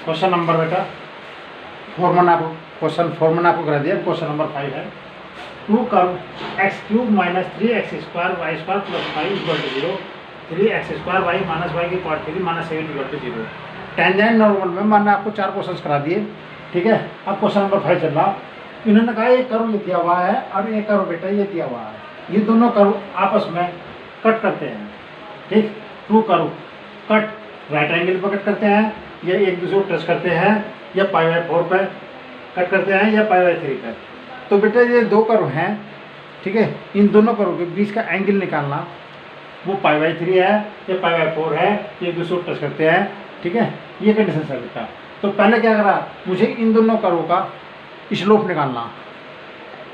Question number बेटा question 4 मैंने आपको करा दिया। क्वेश्चन नंबर 5 है 2 curve x cube minus 3x square y square plus 5 equal to 0, 3x square y minus y की power 3 minus 7 equal to 0। Tangent normal में मैंने आपको 4 क्वेश्चन करा दिए, ठीक है। अब क्वेश्चन नंबर 5 चल रहा। इन्होंने कहा एक कर्व ये दिया हुआ है और एक कर्व बेटा ये दिया हुआ है, ये दोनों कर्व आपस में कट करते हैं, ठीक। 2 कर्व कट राइट एंगल पर कट करते हैं, या एक दूसरे को टच करते हैं, या π/4 पे कट करते हैं, या π/3 पे। तो बेटा ये 2 कर्व हैं, ठीक है। इन दोनों कर्व के बीच का एंगल निकालना, वो π/3 है या π/4 है, ये एक दूसरे को टच करते हैं, ठीक है। ये कंडीशन है बेटा। तो पहले क्या करा, मुझे इन दोनों कर्व का स्लोप निकालना।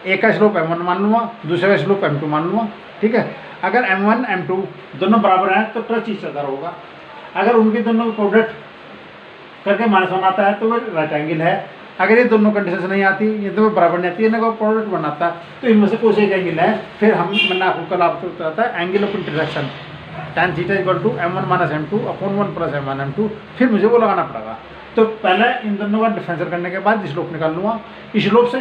एक का स्लोप m1 मान लूँगा, दूसरे का स्लोप m2 मान लूँगा, ठीक है। अगर m1 m2 दोनों बराबर हैं तो टच ईच अदर होगा। अगर उनके दोनों प्रोडक्ट करके -1 आता है तो वो राइट एंगल है। अगर ये दोनों कंडीशन नहीं आती, ये तो बराबर नहीं आती, इन्हें को प्रोडक्ट बनाता है, तो इनमें से कोई एक एंगल है। फिर मैंने आपको कल आपको बताता है angle of intersection tan theta equal to m1 minus m2 upon 1 plus m1 m2। फिर मुझे वो लगाना पड़ेगा। तो पहले इन दोनों का डिफरेंशियल करने के बाद स्लोप निकाल लूँगा। स्लोप से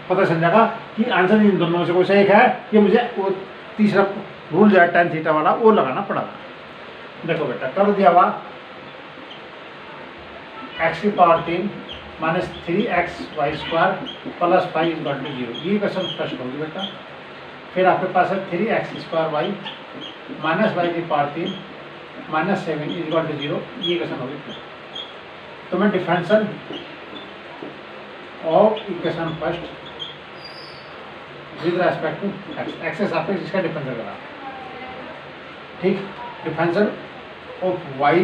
पता चल जाएगा कि आंसर इन दोनों में से कोई सा एक है, कि मुझे वो तीसरा रूल जो है tan थीटा वाला वो लगाना पड़ेगा। देखो बेटा कर दिया हुआ x की power 3 minus 3x y square plus 5 equal to 0, ये क्वेश्चन फर्स्ट होगी बेटा। फिर आपके पास है 3x square y minus y की पावर 3 माइनस 7 इक्वल टू 0, ये क्वेश्चन होगी। तो मैं differential of equation first with respect to x के सापेक्ष इसका डिफरेंशियल करा, ठीक। Differential of y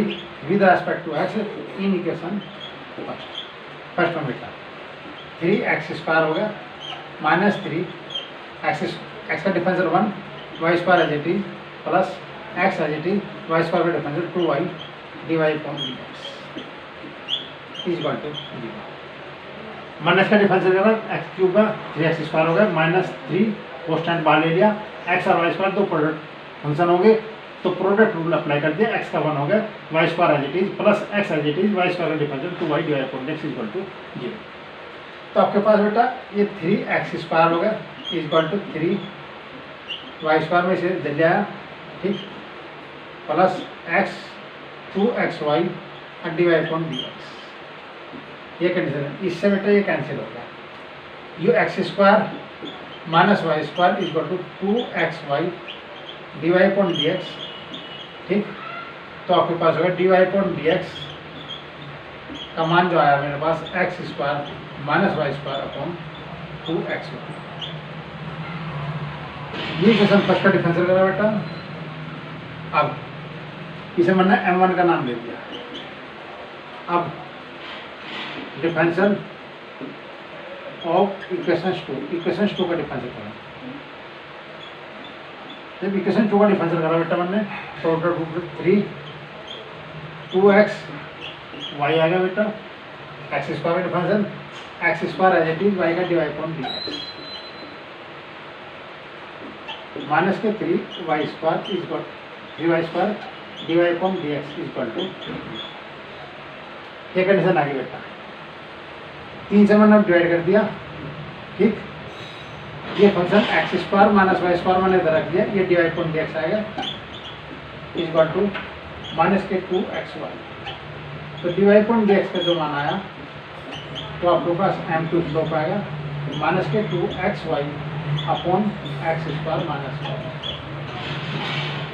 with respect to x in equation first में बेटा 3x स्क्वायर हो गया माइनस 3 एक्स का differential 1 y square as it is plus x as it is y square का differential 2y dy upon dx equal to 0। Minus का differential करा x cube का 3x square हो गया माइनस 3 कॉन्स्टेंट बाहर ले लिया, एक्स और वाई स्क्वायर दो प्रोडक्ट फंक्शन हो गए, तो प्रोडक्ट रूल अप्लाई कर दिया। एक्स का 1 हो गया y square as it is plus x as it is y square का differential 2y dy upon dx equal to 0। तो आपके पास बेटा ये 3x स्क्वायर हो गया इक्वल टू 3 वाई स्क्वायर में से दे दिया, ठीक, प्लस x 2xy और dy अपॉन dx, ये कंडीशन है। इससे बेटा ये कैंसिल हो गया, ये x square minus y square equal to 2xy dy upon dx, ठीक। तो आपके पास होगा dy अपॉन dx का मान जो आया मेरे पास x square minus y square upon 2xy। ये क्वेश्चन फर्स्ट का डिफरेंशियल करा बेटा। अब इसे मैंने m1 का नाम दे दिया। अब डिफरेंशियल ऑफ इक्वेशन 2 का डिफरेंशियल करा। जब इक्वेशन 2 का डिफरेंशियल करा बेटा मैंने टोटल 3 2x y आ गया बेटा, एक्स स्क्वायर का differential x square as it is y का डिवाइड अपॉन dx माइनस के 3 y square equal 3 y square divide upon dx equal to, ये कंडीशन आ गई बेटा। 3 से मैंने डिवाइड कर दिया, ठीक। ये function x square minus y square मैंने इधर रख दिया, ये डिवाइड अपॉन dx आएगा इक्वल टू माइनस के 2xy। तो डिवाइड अपॉन dx का जो मान आया तो आपके पास m2 स्लोप आएगा माइनस के 2xy upon x square minus y।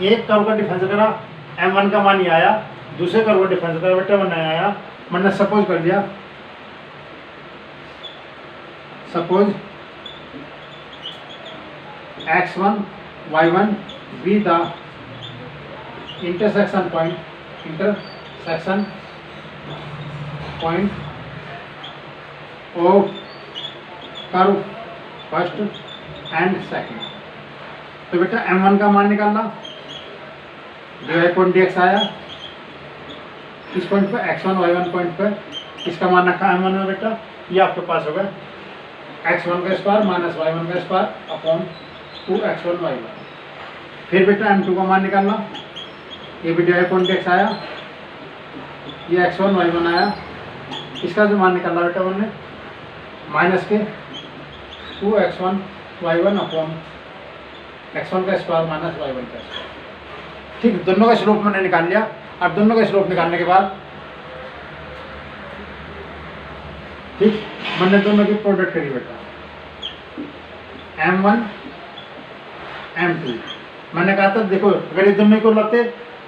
एक कर्व का डिफरेंशियल करा, m1 का मान ये आया, दूसरे कर्व का डिफरेंशियल करा बेटा मैंने आया, मैंने सपोज कर दिया, suppose x1 y1 be the intersection point of curve first and second. तो बेटा m1 का मान निकालना, डिवाइड अपॉन dx आया, इस पॉइंट पे x1 y1 पॉइंट पे इसका मान रखा m1 में बेटा, ये आपके पास होगा x1 का स्क्वायर माइनस y1 का स्क्वायर अपॉन 2x1 y1। फिर बेटा m2 का मान निकालना, ये भी डिवाइड अपॉन dx आया, ये x1 y1 आया इसका जो मान निकाला बेटा हमने माइनस के 2x1 y1 अपॉन x1 का स्क्वायर माइनस y1 का स्क्वायर। ठीक, दोनों का स्लोप मैंने निकाल लिया। अब दोनों का स्लोप निकालने के बाद ठीक मैंने दोनों की प्रोडक्ट करी बेटा m1 m2। मैंने कहा था देखो अगर ये दोनों को लाते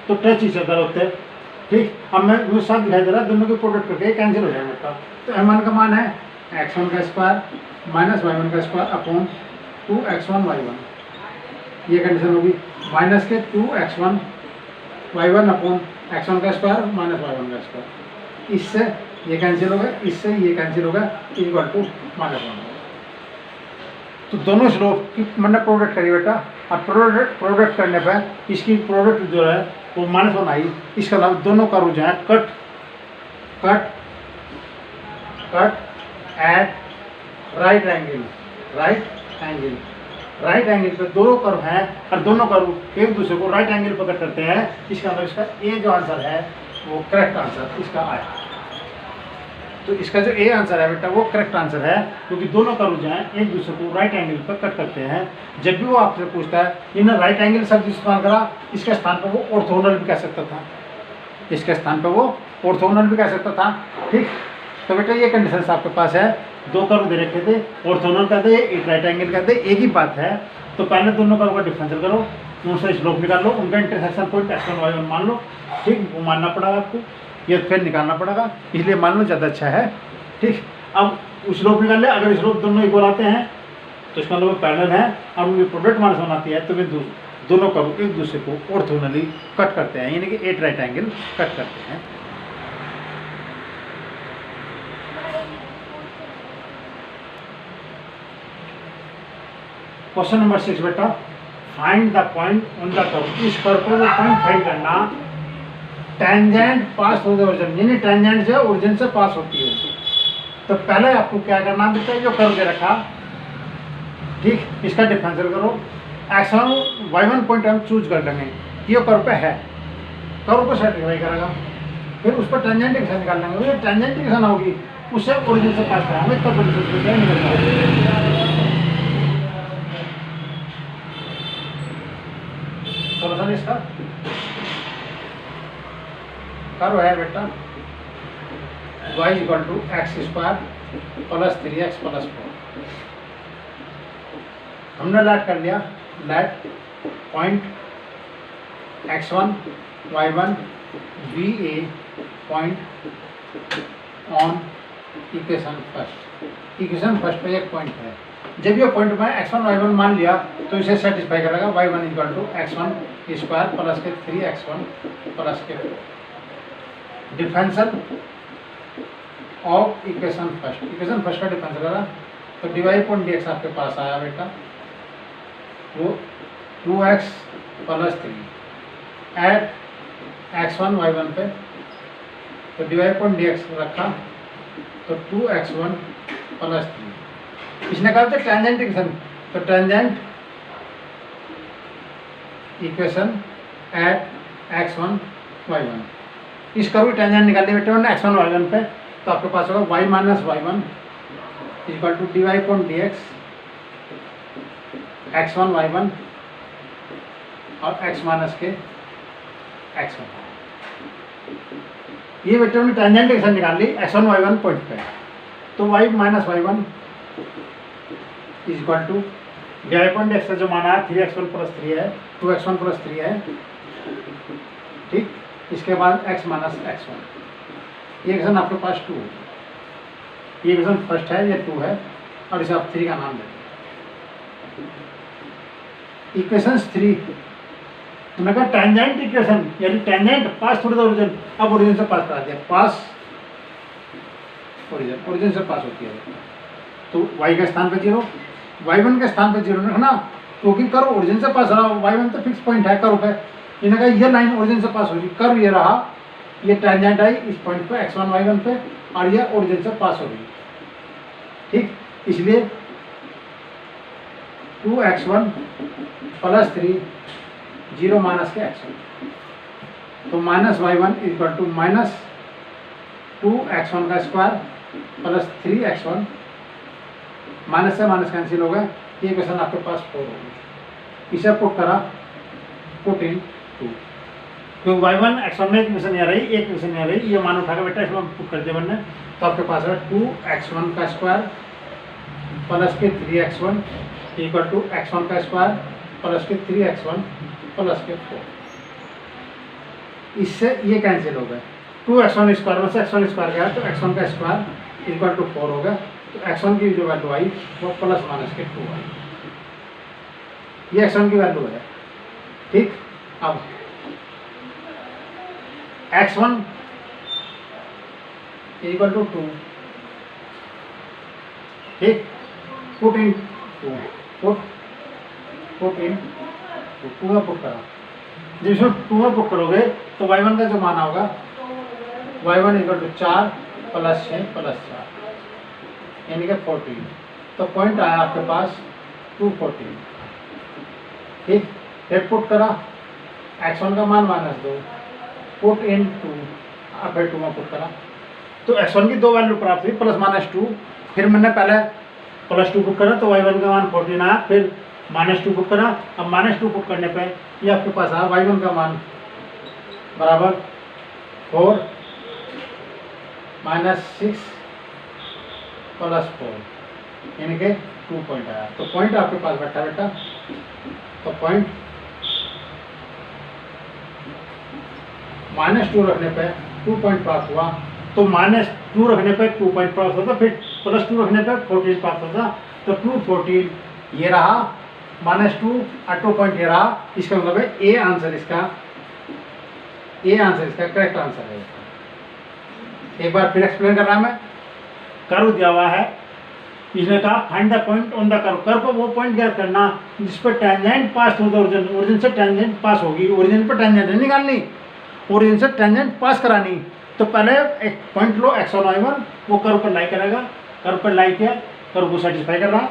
तो टच इच अदर होते। ठीक, अब मैं वो साथ दिखाई दे रहा है, दोनों की प्रोडक्ट करके कैंसिल हो जाएगा बेटा। तो m1 का मान है x1 का स्क्वायर माइनस y1 का स्क्वायर अपॉन 2x1 y1। ये कंडीशन होगी माइनस के 2x1 y1 अपॉन x1 का स्क्वायर माइनस y1 का स्क्वायर। इससे ये कैंसिल होगा, इससे ये कैंसिल होगा, इक्वल टू -1। तो दोनों स्लोप की मैंने प्रोडक्ट करी बेटा। अब प्रोडक्ट करने पर इसकी प्रोडक्ट जो है वो -1 आई। इसके अलावा दोनों का जो है cut cut cut at right angle right angle पे दोनों कर्व हैं और दोनों कर्व एक दूसरे को राइट एंगल पर कट करते हैं। इसका मतलब इसका ए जो आंसर है वो करेक्ट आंसर इसका आया। तो इसका जो ए आंसर है बेटा वो करेक्ट आंसर है, क्योंकि दोनों कर्व जो हैं एक दूसरे को राइट एंगल पर कट करते हैं। जब भी वो आपसे पूछता है इन्हें राइट एंगल शब्द इस्तेमाल करा, इसके स्थान पर वो ऑर्थोगोनल भी कह सकता था, इसके स्थान पर वो ऑर्थोगोनल भी कह सकता था। ठीक, तो बेटा ये कंडीशन आपके पास है। दो कर्व दे रखे थे, ऑर्थोगोनल कहते हैं, एक राइट एंगल कहते हैं, एक ही बात है। तो पहले दोनों कर्व का डिफरेंशियल करो, उनसे स्लोप निकाल लो, उनका इंटरसेक्शन पॉइंट x1 y1 मान लो। ठीक, वो मानना पड़ेगा आपको, ये फिर निकालना पड़ेगा, इसलिए मान लो ज़्यादा अच्छा है। ठीक, अब स्लोप निकाल ले। अगर स्लोप दोनों इक्वल आते हैं तो इसका मतलब पैरेलल है और उनकी प्रोडक्ट -1 आती है, तो वे दोनों कर्व एक दूसरे को ऑर्थोगोनली कट करते हैं, यानी कि 8 राइट एंगल कट करते हैं। क्वेश्चन नंबर 6 बेटा, find the point on the curve. इस कर्व को पॉइंट फाइंड करना, tangent pass through the origin, यानी टेंजेंट से ओरिजिन से पास होती है। तो पहले आपको क्या करना बेटा, जो कर्व दे रखा, ठीक, इसका डिफरेंशियल करो। x1 y1 पॉइंट हम चूज कर लेंगे, ये कर्व पे है, कर्व को सेटिस्फाई करेगा। फिर उस पर टेंजेंट की निकाल लेंगे, ये टेंजेंट की दिशा होगी, उससे ओरिजिन से पास कराएंगे, तब सॉल्यूशन इसका कर्व है बेटा y equal to x square plus 3x plus 4। हमने लैट कर लिया, let point x1 y1 be a point on equation first. Equation first पे एक पॉइंट है, जब ये पॉइंट में x1 y1 मान लिया तो इसे सेटिस्फाई करेगा। y1 equal to x1 square plus के 3x1 प्लस के 4। डिफरेंशियल ऑफ इक्वेशन फर्स्ट का डिफरेंशियल करा तो डिवाइड पॉइंट dx आपके पास आया बेटा, वो 2x plus 3 eight x1 y1 पे, तो डिवाइड पॉइंट dx रखा तो 2x1 प्लस 3। इसने कहा था टेंजेंट इक्वेशन, तो tangent equation at x1 y1, इस कर्व की टेंजेंट निकालने बेटे हमने x1 y1 पे, तो आपके पास होगा y minus y1 equal to divide point dx x1 y1 और x माइनस के x1। ये बेटे हमने टेंजेंट इक्वेशन निकाल ली x1 y1 पॉइंट पे, तो y minus y1 equal to divide point dx का जो माना है 3x1 प्लस 3 है, 2x1 प्लस 3 है। ठीक, इसके बाद x माइनस x1, ये इक्वेशन आपके पास 2 है, ये इक्वेशन फर्स्ट है, ये 2 है और इसे आप 3 का नाम देते हैं। इक्वेशन 3 मैंने कहा टेंजेंट इक्वेशन, यानी tangent pass through the origin. अब ओरिजिन से पास करा दिया, पास ओरिजिन से पास होती है, तो y के स्थान पे 0, y1 के स्थान पे 0 रखना, क्योंकि कर्व ओरिजिन से पास रहा। y1 तो फिक्स पॉइंट है कर्व पे, इन्होंने कहा ये लाइन ओरिजिन से पास होगी, कर्व ये रहा, ये टेंजेंट आई इस पॉइंट पे x1 y1 पे और ये ओरिजिन से पास हो गई। ठीक, इसलिए 2x1 प्लस 3 0 माइनस के x1, तो minus y1 equal to minus 2x1 का स्क्वायर प्लस 3x1 माइनस से माइनस कैंसिल हो गए, ये क्वेश्चन आपके पास 4 होगी। इसे पुट करा, पुट इन 2, क्योंकि y1 x1 में एक क्वेश्चन नहीं आ रही, एक क्वेश्चन नहीं आ रही, ये मान उठा के बेटा इसमें पुट कर दिया मैंने, तो आपके पास है 2x1 का स्क्वायर प्लस के 3x1 इक्वल टू x1 का स्क्वायर प्लस के 3x1 प्लस के 4। इससे ये कैंसिल हो गए, 2x1 स्क्वायर में से x1 स्क्वायर गया तो x1 का स्क्वायर इक्वल टू 4 होगा, तो x1 की जो वैल्यू आई वो प्लस माइनस के 2 आई, ये x1 की वैल्यू है। ठीक, अब x1 इक्वल टू 2, ठीक, पुट इन 2, पुट इन 2 में पुट करा, जिसमें 2 में पुट करोगे तो y1 का जो मान होगा y1 equal to 4 plus 6 plus 4 यानी कि 14, तो पॉइंट आया आपके पास 214। ठीक, फिर पुट करा, x1 का मान -2, पुट इन 2, अब फिर 2 में पुट करा, तो x1 की 2 वैल्यू प्राप्त हुई +-2, फिर मैंने पहले +2 पुट करा तो y1 का मान 14 आया, फिर -2 पुट करा, अब -2 पुट करने पे ये आपके पास आया y1 का मान बराबर 4 -6 प्लस 4 यानी कि 2 पॉइंट आया, तो पॉइंट आपके पास बैठा बेटा, तो पॉइंट -2 रखने पे 2 पॉइंट प्राप्त हुआ, तो -2 रखने पे 2 पॉइंट प्राप्त होता, फिर +2 रखने पे 14 प्राप्त होता, तो 214 ये रहा, -2 और 2 पॉइंट ये रहा, इसका मतलब है ए आंसर इसका करेक्ट आंसर है। एक बार फिर एक्सप्लेन कर रहा मैं, कर्व दिया हुआ है, इसने कहा find the point on the curve, curve को वो पॉइंट ज्ञात करना जिस पर tangent pass through the origin, origin से टेंजेंट पास होगी, ओरिजिन पर टेंजेंट नहीं निकालनी, ओरिजिन से टेंजेंट पास करानी, तो पहले एक पॉइंट लो x1 y1, वो कर्व पर लाई करेगा, कर्व पर लाई किया, कर्व को सेटिस्फाई कर रहा,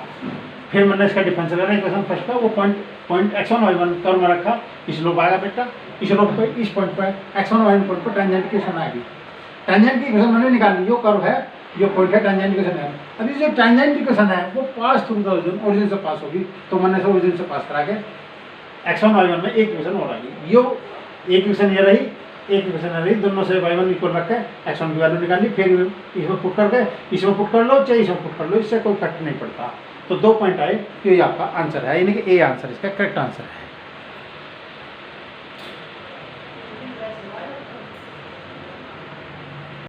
फिर मैंने इसका डिफरेंस करा इक्वेशन फर्स्ट का, वो पॉइंट x1 y1 कर्व में रखा, इस लोग आएगा बेटा, इस लोग पे इस पॉइंट पर x1 y1 पॉइंट पर टेंजेंट की इक्वेशन आएगी, टेंजेंट की इक्वेशन मैंने निकाली, जो कर्व है जो पॉइंट है टेंजेंट इक्वेशन है, अभी जो टेंजेंट इक्वेशन है वो pass through the origin, origin से पास होगी, तो मैंने इसे ओरिजिन से पास करा के x1 y1 में एक इक्वेशन और आएगी, यो एक इक्वेशन ये रही, एक इक्वेशन रही, दोनों से y1 इक्वल रख के x1 की वैल्यू निकाली, फिर इसमें पुट करके इसमें पुट कर लो चाहे इसमें पुट कर लो, इससे कोई फर्क नहीं पड़ता, तो 2 पॉइंट आए, ये आपका आंसर है, यानी कि ए आंसर इसका करेक्ट आंसर है।